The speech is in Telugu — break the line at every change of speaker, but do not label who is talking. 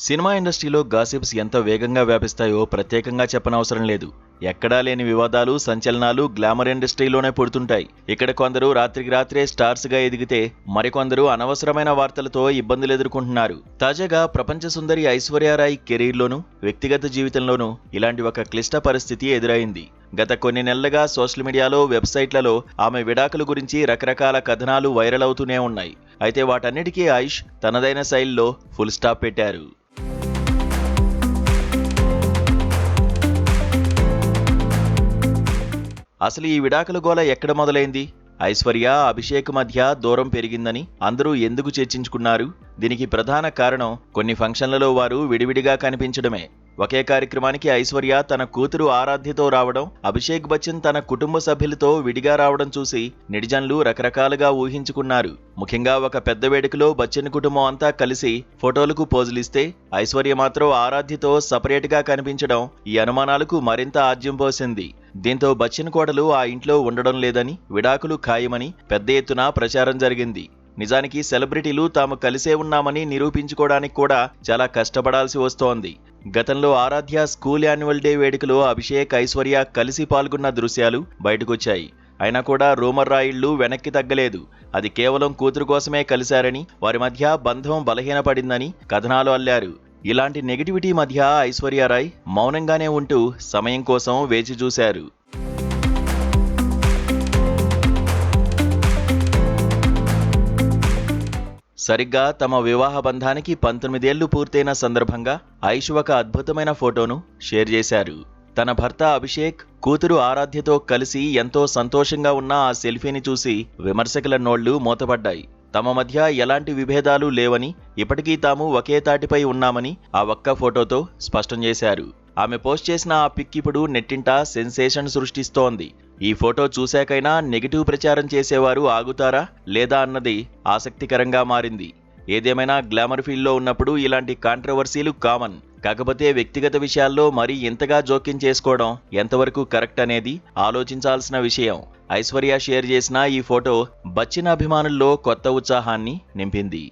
సినిమా ఇండస్ట్రీలో గాసిప్స్ ఎంత వేగంగా వ్యాపిస్తాయో ప్రత్యేకంగా చెప్పనవసరం లేదు. ఎక్కడా లేని వివాదాలు, సంచలనాలు గ్లామర్ ఇండస్ట్రీలోనే పుడుతుంటాయి. ఇక్కడ కొందరు రాత్రికి రాత్రే స్టార్స్గా ఎదిగితే మరికొందరు అనవసరమైన వార్తలతో ఇబ్బందులు ఎదుర్కొంటున్నారు. తాజాగా ప్రపంచ సుందరి ఐశ్వర్యారాయ్ కెరీర్లోనూ వ్యక్తిగత జీవితంలోనూ ఇలాంటి ఒక క్లిష్ట పరిస్థితి ఎదురైంది. గత కొన్ని నెలలుగా సోషల్ మీడియాలో, వెబ్సైట్లలో ఆమె విడాకుల గురించి రకరకాల కథనాలు వైరల్ అవుతూనే ఉన్నాయి. అయితే వాటన్నిటికీ ఐష్ తనదైన శైలిలో ఫుల్ స్టాప్ పెట్టారు. అసలు ఈ విడాకుల గోల ఎక్కడ మొదలైంది? ఐశ్వర్య, అభిషేక్ మధ్య దూరం పెరిగిందని అందరూ ఎందుకు చర్చించుకున్నారు? దీనికి ప్రధాన కారణం కొన్ని ఫంక్షన్లలో వారు విడివిడిగా కనిపించడమే. ఒకే కార్యక్రమానికి ఐశ్వర్య తన కూతురు ఆరాధ్యతో రావడం, అభిషేక్ బచ్చన్ తన కుటుంబ సభ్యులతో విడిగా రావడం చూసి నెటిజన్లు రకరకాలుగా ఊహించుకున్నారు. ముఖ్యంగా ఒక పెద్ద వేడుకలో బచ్చన్ కుటుంబం అంతా కలిసి ఫోటోలకు పోజులిస్తే ఐశ్వర్య మాత్రం ఆరాధ్యతో సపరేట్గా కనిపించడం ఈ అనుమానాలకు మరింత ఆజ్యం పోసింది. దీంతో బచ్చన్ కోడలు ఆ ఇంట్లో ఉండడం లేదని, విడాకులు ఖాయమని పెద్ద ఎత్తున ప్రచారం జరిగింది. నిజానికి సెలబ్రిటీలు తాము కలిసే ఉన్నామని నిరూపించుకోవడానికి కూడా చాలా కష్టపడాల్సి వస్తోంది. గతంలో ఆరాధ్య స్కూల్ యాన్యువల్ డే వేడుకలో అభిషేక్, ఐశ్వర్య కలిసి పాల్గొన్న దృశ్యాలు బయటకొచ్చాయి. అయినా కూడా రూమర్ రాయిళ్లు వెనక్కి తగ్గలేదు. అది కేవలం కూతురు కోసమే కలిశారని, వారి మధ్య బంధం బలహీనపడిందని కథనాలు అల్లారు. ఇలాంటి నెగిటివిటీ మధ్య ఐశ్వర్యారాయ్ మౌనంగానే ఉంటూ సమయం కోసం వేచి చూశారు. సరిగ్గా తమ వివాహ బంధానికి 19 ఏళ్లు పూర్తయిన సందర్భంగా ఐష్ ఒక అద్భుతమైన ఫోటోను షేర్ చేశారు. తన భర్త అభిషేక్, కూతురు ఆరాధ్యతో కలిసి ఎంతో సంతోషంగా ఉన్న ఆ సెల్ఫీని చూసి విమర్శకుల నోళ్లు మూతపడ్డాయి. తమ మధ్య ఎలాంటి విభేదాలు లేవని, ఇప్పటికీ తాము ఒకే తాటిపై ఉన్నామని ఆ ఒక్క ఫోటోతో స్పష్టం చేశారు. ఆమె పోస్ట్ చేసిన ఆ పిక్ ఇప్పుడు నెట్టింట సెన్సేషన్ సృష్టిస్తోంది. ఈ ఫోటో చూశాకైనా నెగిటివ్ ప్రచారం చేసేవారు ఆగుతారా లేదా అన్నది ఆసక్తికరంగా మారింది. ఏదేమైనా గ్లామర్ ఫీల్డ్లో ఉన్నప్పుడు ఇలాంటి కాంట్రవర్సీలు కామన్. కాకపోతే వ్యక్తిగత విషయాల్లో మరీ ఇంతగా జోక్యం చేసుకోవడం ఎంతవరకు కరెక్ట్ అనేది ఆలోచించాల్సిన విషయం. ఐశ్వర్య షేర్ చేసిన ఈ ఫోటో బచ్చన్ అభిమానుల్లో కొత్త ఉత్సాహాన్ని నింపింది.